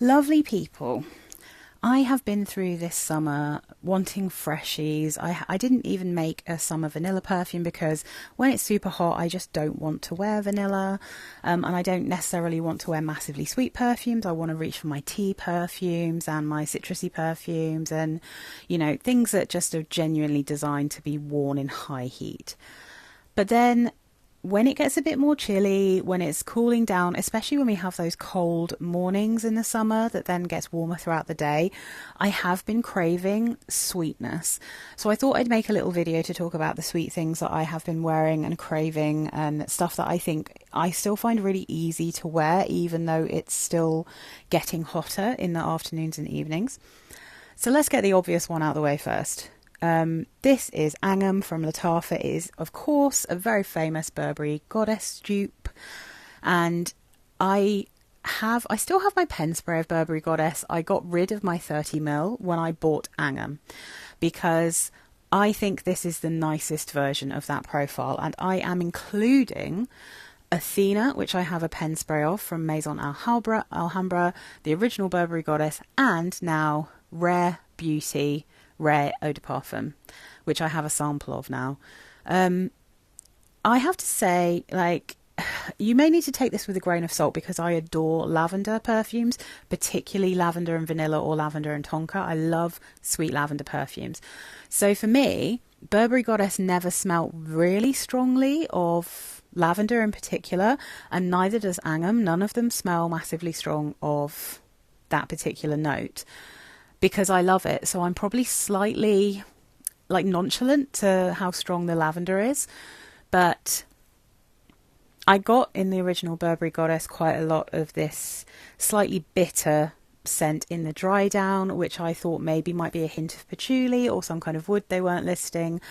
Lovely people. I have been through this summer wanting freshies. I didn't even make a summer vanilla perfume because when it's super hot, I just don't want to wear vanilla. And I don't necessarily want to wear massively sweet perfumes. I want to reach for my tea perfumes and my citrusy perfumes and, you know, things that just are genuinely designed to be worn in high heat. But then when it gets a bit more chilly, when it's cooling down, especially when we have those cold mornings in the summer that then gets warmer throughout the day, I have been craving sweetness. So I thought I'd make a little video to talk about the sweet things that I have been wearing and craving and stuff that I think I still find really easy to wear, even though it's still getting hotter in the afternoons and evenings. So let's get the obvious one out of the way first. This is Angham from Lattafa. It is, of course, a very famous Burberry Goddess dupe. And I still have my pen spray of Burberry Goddess. I got rid of my 30ml when I bought Angham because I think this is the nicest version of that profile. And I am including Athena, which I have a pen spray of from Maison Alhambra, the original Burberry Goddess, and now Rare Beauty Rare Eau de Parfum, which I have a sample of now. I have to say, like, you may need to take this with a grain of salt because I adore lavender perfumes, particularly lavender and vanilla or lavender and tonka. I love sweet lavender perfumes. So for me, Burberry Goddess never smelt really strongly of lavender in particular, and neither does Angham. None of them smell massively strong of that particular note, because I love it. So I'm probably slightly like nonchalant to how strong the lavender is. But I got in the original Burberry Goddess quite a lot of this slightly bitter scent in the dry down, which I thought maybe might be a hint of patchouli or some kind of wood they weren't listing.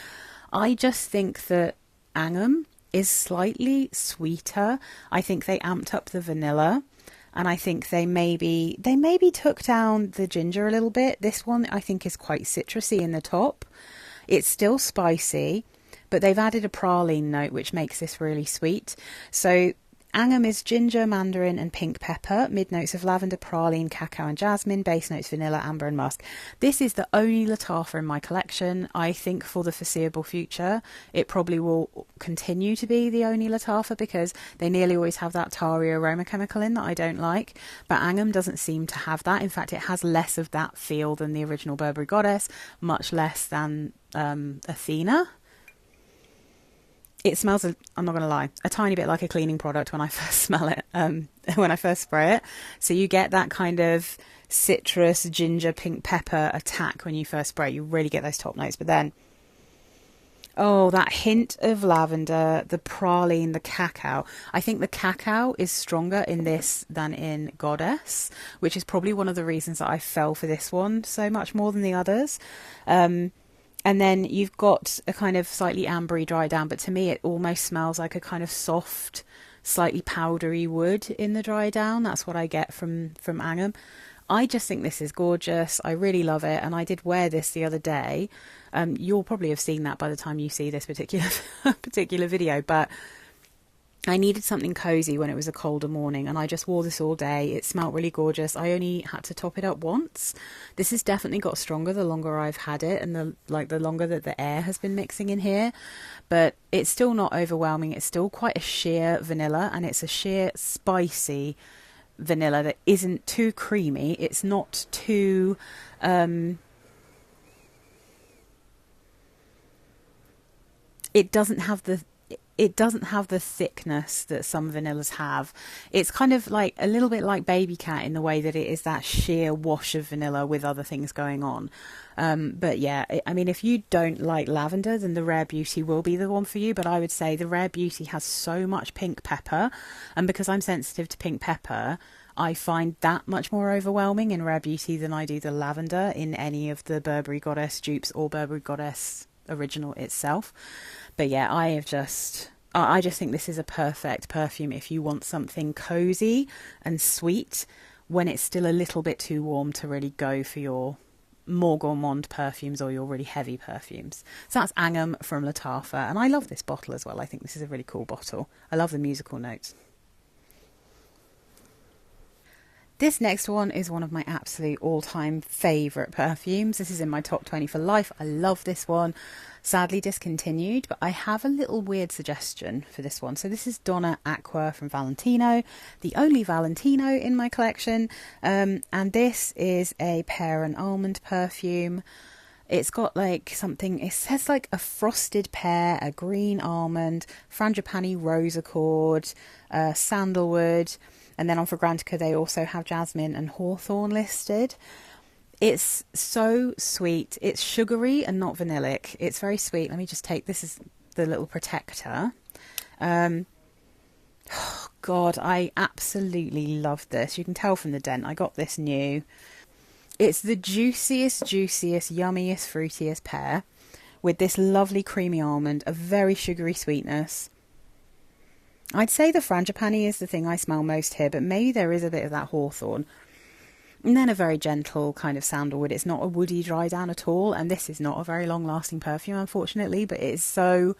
I just think that Angham is slightly sweeter. I think they amped up the vanilla. And I think they maybe took down the ginger a little bit. This one I think is quite citrusy in the top. It's still spicy, but they've added a praline note, which makes this really sweet. So Angham is ginger, mandarin and pink pepper, mid notes of lavender, praline, cacao and jasmine, base notes vanilla, amber and musk. This is the only Lattafa in my collection. I think for the foreseeable future it probably will continue to be the only Lattafa because they nearly always have that tarry aroma chemical in that I don't like, but Angham doesn't seem to have that. In fact, it has less of that feel than the original Burberry Goddess, much less than Athena. It smells, I'm not going to lie, a tiny bit like a cleaning product when I first smell it, when I first spray it. So you get that kind of citrus, ginger, pink pepper attack when you first spray. You really get those top notes. But then, oh, that hint of lavender, the praline, the cacao. I think the cacao is stronger in this than in Goddess, which is probably one of the reasons that I fell for this one so much more than the others. And then you've got a kind of slightly ambery dry down, but to me it almost smells like a kind of soft, slightly powdery wood in the dry down. That's what I get from Angham. I just think this is gorgeous. I really love it, and I did wear this the other day. You'll probably have seen that by the time you see this particular video, but I needed something cozy when it was a colder morning, and I just wore this all day. It smelled really gorgeous. I only had to top it up once. This has definitely got stronger the longer I've had it, and the longer that the air has been mixing in here. But it's still not overwhelming. It's still quite a sheer vanilla, and it's a sheer spicy vanilla that isn't too creamy. It's not too it doesn't have the thickness that some vanillas have. It's kind of like a little bit like Baby Cat in the way that it is that sheer wash of vanilla with other things going on. But yeah, I mean, if you don't like lavender, then the Rare Beauty will be the one for you. But I would say the Rare Beauty has so much pink pepper. And because I'm sensitive to pink pepper, I find that much more overwhelming in Rare Beauty than I do the lavender in any of the Burberry Goddess dupes or Burberry Goddess original itself. But yeah, I just think this is a perfect perfume if you want something cozy and sweet when it's still a little bit too warm to really go for your more gourmand perfumes or your really heavy perfumes. So that's Angham from Lattafa, and I love this bottle as well. I think this is a really cool bottle. I love the musical notes. This next one is one of my absolute all-time favourite perfumes. This is in my top 20 for life. I love this one. Sadly discontinued, but I have a little weird suggestion for this one. So this is Donna Acqua from Valentino, the only Valentino in my collection. And this is a pear and almond perfume. It's got like something, it says like a frosted pear, a green almond, frangipani rose accord, sandalwood, and then on Fragrantica they also have jasmine and hawthorn listed. It's so sweet. It's sugary and not vanillic. It's very sweet. Let me just take, this is the little protector. Oh God, I absolutely love this. You can tell from the dent. I got this new. It's the juiciest, yummiest, fruitiest pear with this lovely creamy almond, a very sugary sweetness. I'd say the frangipani is the thing I smell most here, but maybe there is a bit of that hawthorn. And then a very gentle kind of sandalwood. It's not a woody dry down at all. And this is not a very long lasting perfume, unfortunately, but it is so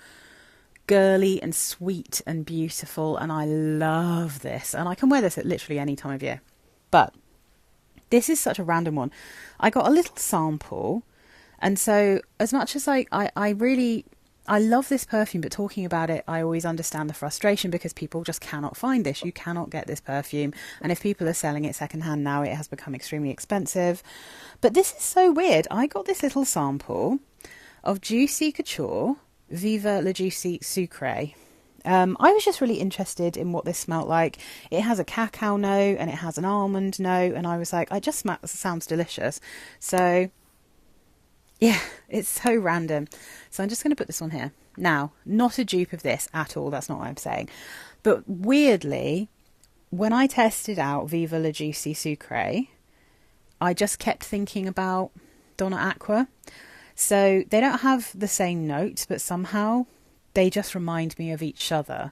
girly and sweet and beautiful. And I love this. And I can wear this at literally any time of year. But this is such a random one. I got a little sample. And so as much as I love this perfume, but talking about it, I always understand the frustration because people just cannot find this. You cannot get this perfume. And if people are selling it secondhand now, it has become extremely expensive. But this is so weird. I got this little sample of Juicy Couture Viva La Juicy Sucre. I was just really interested in what this smelled like. It has a cacao note and it has an almond note. And I was like, it sounds delicious. So yeah, it's so random. So I'm just going to put this one here. Now, not a dupe of this at all. That's not what I'm saying. But weirdly, when I tested out Viva La Juicy Sucre, I just kept thinking about Donna Acqua. So they don't have the same notes, but somehow they just remind me of each other.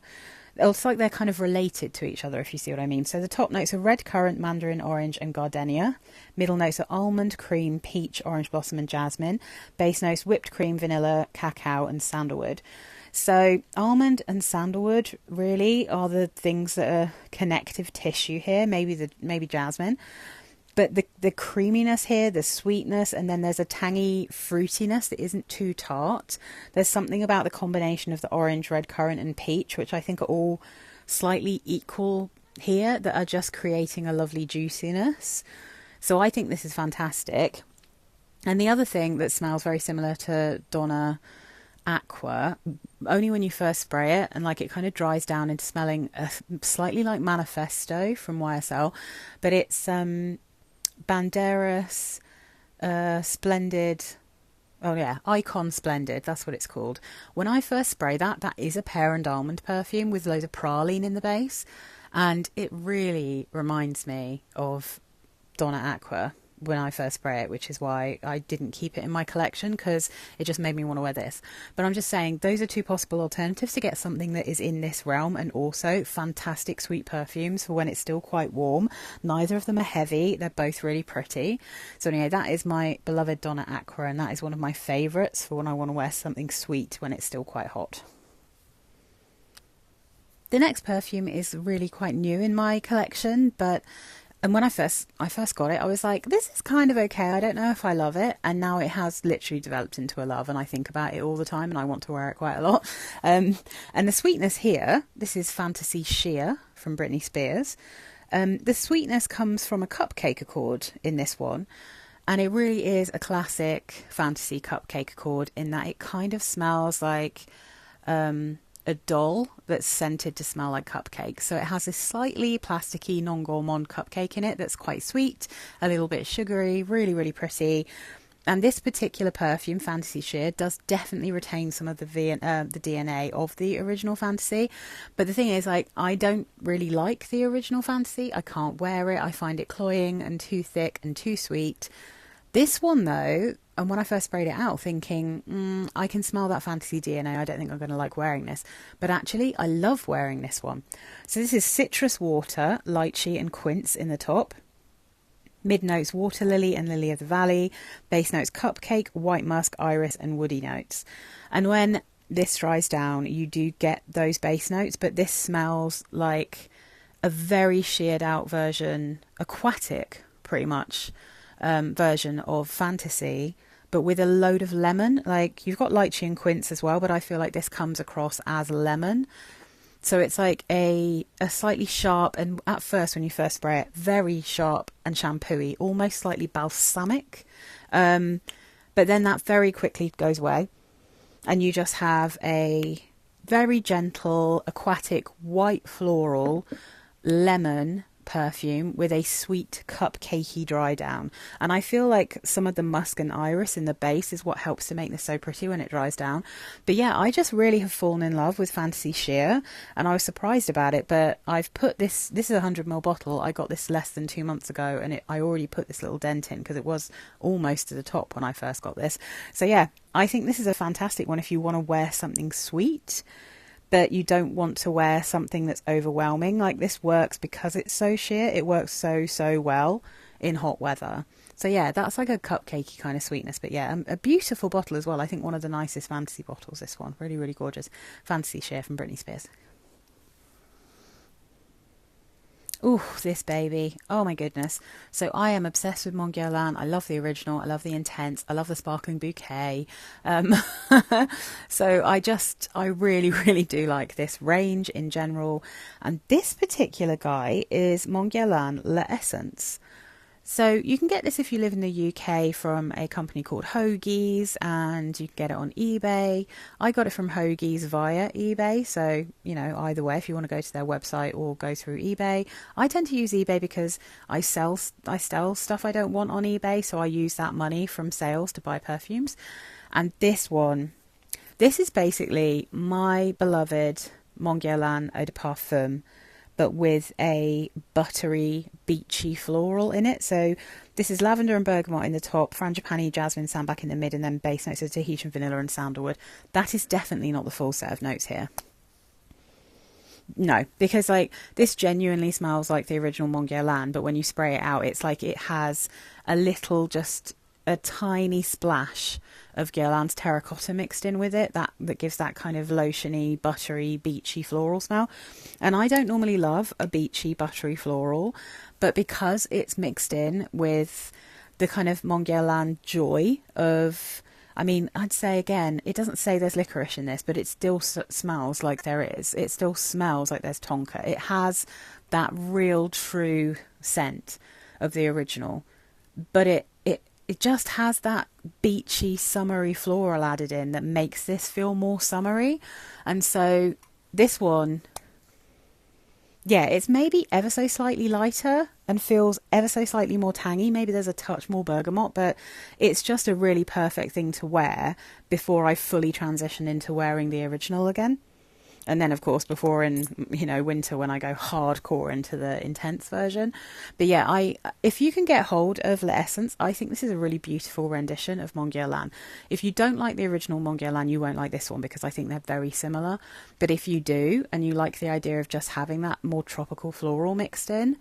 It's like they're kind of related to each other, if you see what I mean. So the top notes are red currant, mandarin orange and gardenia. Middle notes are almond, cream, peach, orange blossom and jasmine. Base notes whipped cream, vanilla, cacao and sandalwood. So almond and sandalwood really are the things that are connective tissue here. Maybe jasmine. But the creaminess here, the sweetness, and then there's a tangy fruitiness that isn't too tart. There's something about the combination of the orange, red currant and peach, which I think are all slightly equal here, that are just creating a lovely juiciness. So I think this is fantastic. And the other thing that smells very similar to Donna Acqua, only when you first spray it, and like it kind of dries down into smelling slightly like Manifesto from YSL, but it's Banderas Splendid, Icon Splendid, that's what it's called. When I first spray that is a pear and almond perfume with loads of praline in the base, and it really reminds me of Donna Acqua when I first spray it, which is why I didn't keep it in my collection, because it just made me want to wear this. But I'm just saying, those are two possible alternatives to get something that is in this realm, and also fantastic sweet perfumes for when it's still quite warm. Neither of them are heavy, they're both really pretty. So anyway, that is my beloved Donna Acqua, and that is one of my favourites for when I want to wear something sweet when it's still quite hot. The next perfume is really quite new in my collection, and when I first got it, I was like, this is kind of okay. I don't know if I love it. And now it has literally developed into a love, and I think about it all the time and I want to wear it quite a lot. And the sweetness here, this is Fantasy Sheer from Britney Spears. The sweetness comes from a cupcake accord in this one. And it really is a classic fantasy cupcake accord in that it kind of smells like a doll that's scented to smell like cupcakes. So it has this slightly plasticky non-gourmand cupcake in it that's quite sweet, a little bit sugary, really, really pretty. And this particular perfume, Fantasy Sheer, does definitely retain some of the DNA of the original Fantasy. But the thing is, like, I don't really like the original Fantasy. I can't wear it. I find it cloying and too thick and too sweet. This one, though, and when I first sprayed it out thinking, I can smell that Fantasy DNA, I don't think I'm going to like wearing this. But actually, I love wearing this one. So this is citrus water, lychee and quince in the top. Mid notes, water lily and lily of the valley. Base notes, cupcake, white musk, iris and woody notes. And when this dries down, you do get those base notes, but this smells like a very sheared out version, aquatic pretty much, version of Fantasy, but with a load of lemon. Like, you've got lychee and quince as well, but I feel like this comes across as lemon. So it's like a slightly sharp, and at first when you first spray it, very sharp and shampooey, almost slightly balsamic. But then that very quickly goes away, and you just have a very gentle, aquatic, white floral lemon perfume with a sweet cupcakey dry down. And I feel like some of the musk and iris in the base is what helps to make this so pretty when it dries down. But yeah, I just really have fallen in love with Fantasy Sheer, and I was surprised about it. But I've put this is a 100ml bottle. I got this less than 2 months ago, and I already put this little dent in because it was almost to the top when I first got this. So yeah, I think this is a fantastic one if you want to wear something sweet but you don't want to wear something that's overwhelming. Like, this works because it's so sheer. It works so well in hot weather. So yeah, that's like a cupcakey kind of sweetness. But yeah, a beautiful bottle as well. I think one of the nicest Fantasy bottles, this one. Really, really gorgeous. Fantasy Sheer from Britney Spears. Ooh, this baby. Oh my goodness. So I am obsessed with Mon Guerlain. I love the original. I love the intense. I love the sparkling bouquet. So I really, really do like this range in general. And this particular guy is Mon Guerlain L'Essence. So you can get this if you live in the UK from a company called Hoagie's, and you can get it on eBay. I got it from Hoagie's via eBay. So, you know, either way, if you want to go to their website or go through eBay. I tend to use eBay because I sell stuff I don't want on eBay. So I use that money from sales to buy perfumes. And this is basically my beloved Mon Guerlain Eau de Parfum, but with a buttery, beachy floral in it. So this is lavender and bergamot in the top, frangipani, jasmine, sambac in the mid, and then base notes of Tahitian vanilla and sandalwood. That is definitely not the full set of notes here. No, because like this genuinely smells like the original Mon Guerlain, but when you spray it out, it's like it has a little, just a tiny splash of Guerlain's terracotta mixed in with it, that gives that kind of lotiony, buttery, beachy floral smell. And I don't normally love a beachy, buttery floral, but because it's mixed in with the kind of Mon Guerlain joy of, I mean, I'd say again, it doesn't say there's licorice in this, but it still smells like there is. It still smells like there's tonka. It has that real true scent of the original, but it just has that beachy, summery floral added in that makes this feel more summery. And so this one, yeah, it's maybe ever so slightly lighter and feels ever so slightly more tangy. Maybe there's a touch more bergamot, but it's just a really perfect thing to wear before I fully transition into wearing the original again. And then, of course, before in, you know, winter when I go hardcore into the intense version. But yeah, if you can get hold of L'Essence, I think this is a really beautiful rendition of Mon Guerlain. If you don't like the original Mon Guerlain, you won't like this one because I think they're very similar. But if you do, and you like the idea of just having that more tropical floral mixed in,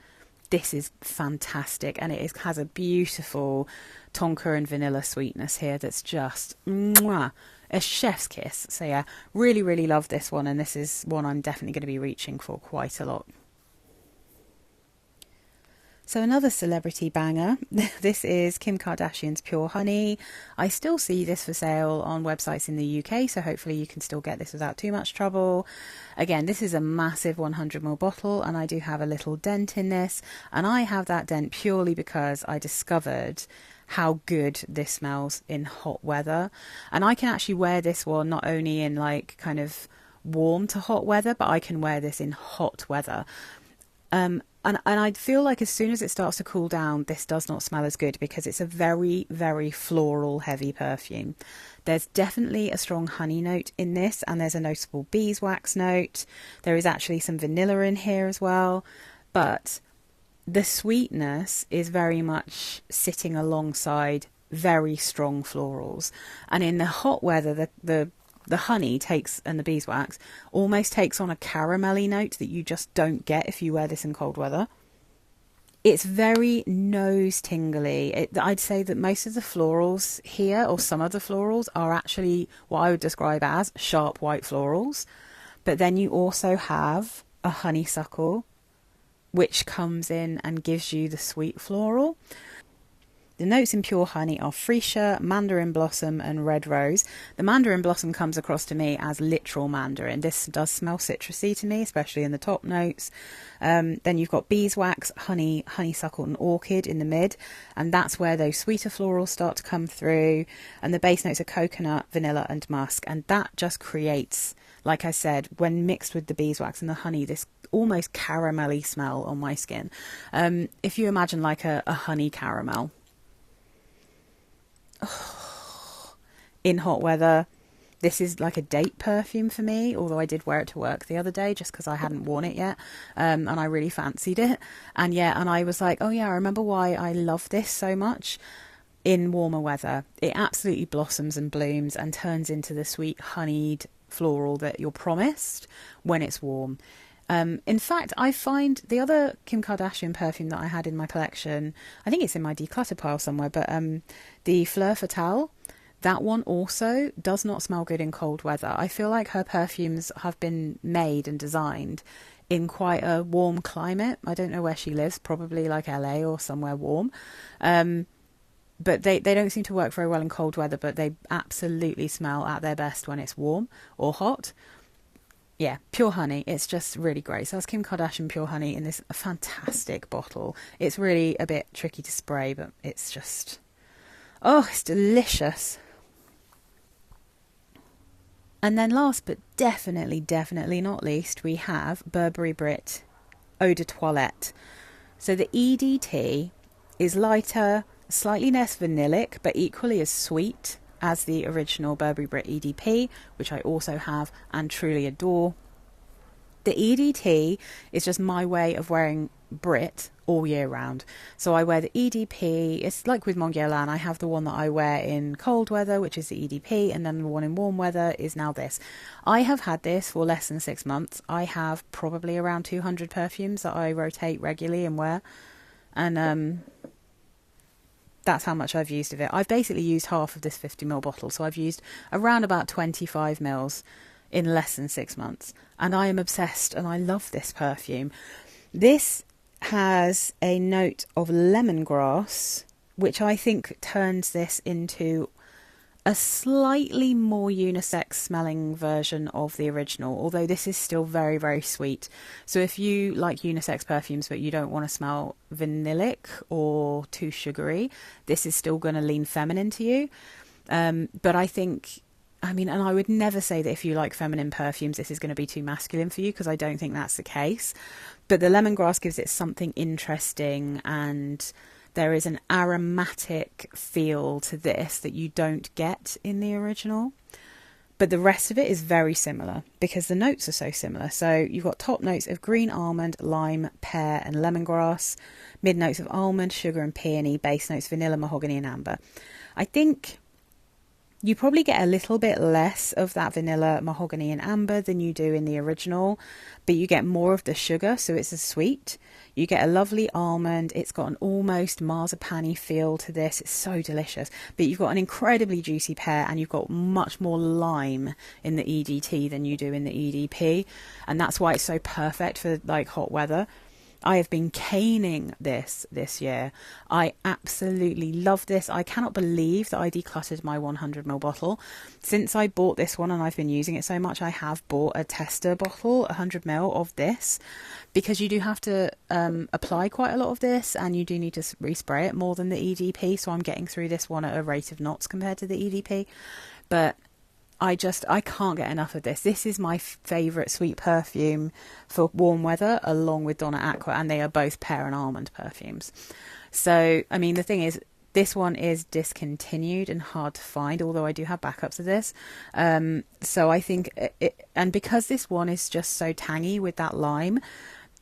this is fantastic. And it has a beautiful tonka and vanilla sweetness here that's just mwah, a chef's kiss. So yeah, really, really love this one, and this is one I'm definitely going to be reaching for quite a lot. So another celebrity banger, this is Kim Kardashian's Pure Honey. I still see this for sale on websites in the UK, so hopefully you can still get this without too much trouble. Again, this is a massive 100ml bottle, and I do have a little dent in this, and I have that dent purely because I discovered how good this smells in hot weather. And I can actually wear this one not only in like kind of warm to hot weather, but I can wear this in hot weather. And I feel like as soon as it starts to cool down, this does not smell as good because it's a very, very floral heavy perfume. There's definitely a strong honey note in this, and there's a noticeable beeswax note. There is actually some vanilla in here as well, but the sweetness is very much sitting alongside very strong florals. And in the hot weather, the honey takes, and the beeswax almost takes on a caramelly note that you just don't get if you wear this in cold weather. It's very nose tingly. I'd say that most of the florals here, or some of the florals, are actually what I would describe as sharp white florals. But then you also have a honeysuckle, which comes in and gives you the sweet floral. The notes in Pure Honey are freesia, mandarin blossom and red rose. The mandarin blossom comes across to me as literal mandarin. This does smell citrusy to me, especially in the top notes. Then you've got beeswax, honey, honeysuckle and orchid in the mid. And that's where those sweeter florals start to come through. And the base notes are coconut, vanilla and musk. And that just creates, like I said, when mixed with the beeswax and the honey, this almost caramelly smell on my skin. If you imagine like a honey caramel. In hot weather, this is like a date perfume for me, although I did wear it to work the other day just because I hadn't worn it yet, and I really fancied it. And I was like, oh yeah, I remember why I love this so much. In warmer weather, it absolutely blossoms and blooms and turns into the sweet honeyed floral that you're promised when it's warm. In fact, I find the other Kim Kardashian perfume that I had in my collection, I think it's in my declutter pile somewhere, but the Fleur Fatale, that one also does not smell good in cold weather. I feel like her perfumes have been made and designed in quite a warm climate. I don't know where she lives, probably like LA or somewhere warm. But they don't seem to work very well in cold weather, but they absolutely smell at their best when it's warm or hot. Yeah, Pure Honey, it's just really great. So that's Kim Kardashian Pure Honey in this fantastic bottle. It's really a bit tricky to spray, but it's just, oh, it's delicious. And then last but definitely not least, we have Burberry Brit Eau de Toilette. So the EDT is lighter, slightly less vanillic, but equally as sweet as the original Burberry Brit EDP, which I also have and truly adore. The EDT is just my way of wearing Brit all year round. So I wear the EDP, it's like with Mon Guerlain, I have the one that I wear in cold weather, which is the EDP, and then the one in warm weather is now this. I have had this for less than 6 months. I have probably around 200 perfumes that I rotate regularly and wear. And that's how much I've used of it. I've basically used half of this 50ml bottle, so I've used around about 25ml in less than 6 months. And I am obsessed and I love this perfume. This has a note of lemongrass, which I think turns this into a slightly more unisex smelling version of the original, although this is still very, very sweet. So if you like unisex perfumes but you don't want to smell vanillic or too sugary, this is still going to lean feminine to you. But I think, and I would never say that if you like feminine perfumes, this is going to be too masculine for you, because I don't think that's the case. But the lemongrass gives it something interesting, and there is an aromatic feel to this that you don't get in the original. But the rest of it is very similar because the notes are so similar. So you've got top notes of green almond, lime, pear and lemongrass. Mid notes of almond, sugar and peony. Base notes vanilla, mahogany and amber. I think you probably get a little bit less of that vanilla, mahogany and amber than you do in the original, but you get more of the sugar, so it's a sweet. You get a lovely almond. It's got an almost marzipan-y feel to this. It's so delicious. But you've got an incredibly juicy pear, and you've got much more lime in the EDT than you do in the EDP. And that's why it's so perfect for like hot weather. I have been caning this year. I absolutely love this. I cannot believe that I decluttered my 100ml bottle. Since I bought this one and I've been using it so much, I have bought a tester bottle, 100ml of this, because you do have to apply quite a lot of this, and you do need to respray it more than the EDP. So I'm getting through this one at a rate of knots compared to the EDP. But I can't get enough of this. This is my favourite sweet perfume for warm weather, along with Donna Acqua, and they are both pear and almond perfumes. So, the thing is, this one is discontinued and hard to find, although I do have backups of this. So I think, and because this one is just so tangy with that lime,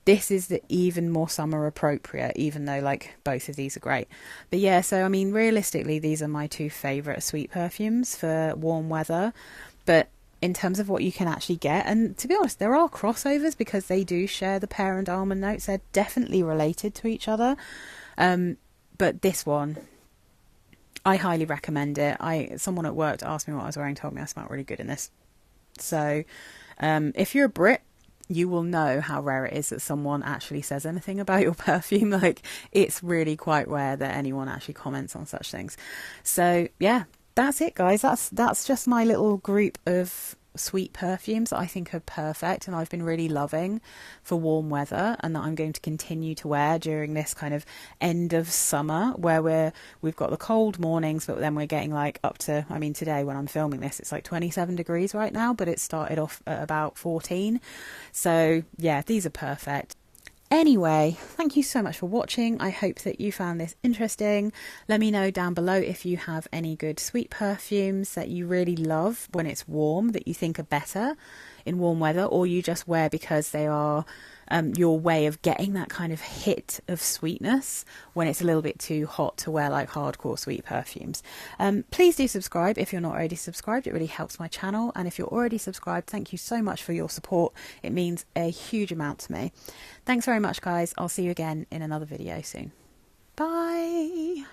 this is the even more summer appropriate, even though like both of these are great. But yeah, so realistically, these are my two favourite sweet perfumes for warm weather. But in terms of what you can actually get, and to be honest, there are crossovers because they do share the pear and almond notes. They're definitely related to each other. But this one, I highly recommend it. Someone at work asked me what I was wearing, told me I smelled really good in this. So if you're a Brit you will know how rare it is that someone actually says anything about your perfume. Like, it's really quite rare that anyone actually comments on such things. So yeah, that's it, guys. That's just my little group of sweet perfumes that I think are perfect and I've been really loving for warm weather, and that I'm going to continue to wear during this kind of end of summer where we've got the cold mornings, but then we're getting like up to, I mean, today when I'm filming this it's like 27 degrees right now, but it started off at about 14. So yeah, these are perfect. Anyway, thank you so much for watching. I hope that you found this interesting. Let me know down below if you have any good sweet perfumes that you really love when it's warm, that you think are better in warm weather, or you just wear because they are your way of getting that kind of hit of sweetness when it's a little bit too hot to wear like hardcore sweet perfumes. Please do subscribe if you're not already subscribed. It really helps my channel. And if you're already subscribed, thank you so much for your support. It means a huge amount to me. Thanks very much, guys. I'll see you again in another video soon. Bye.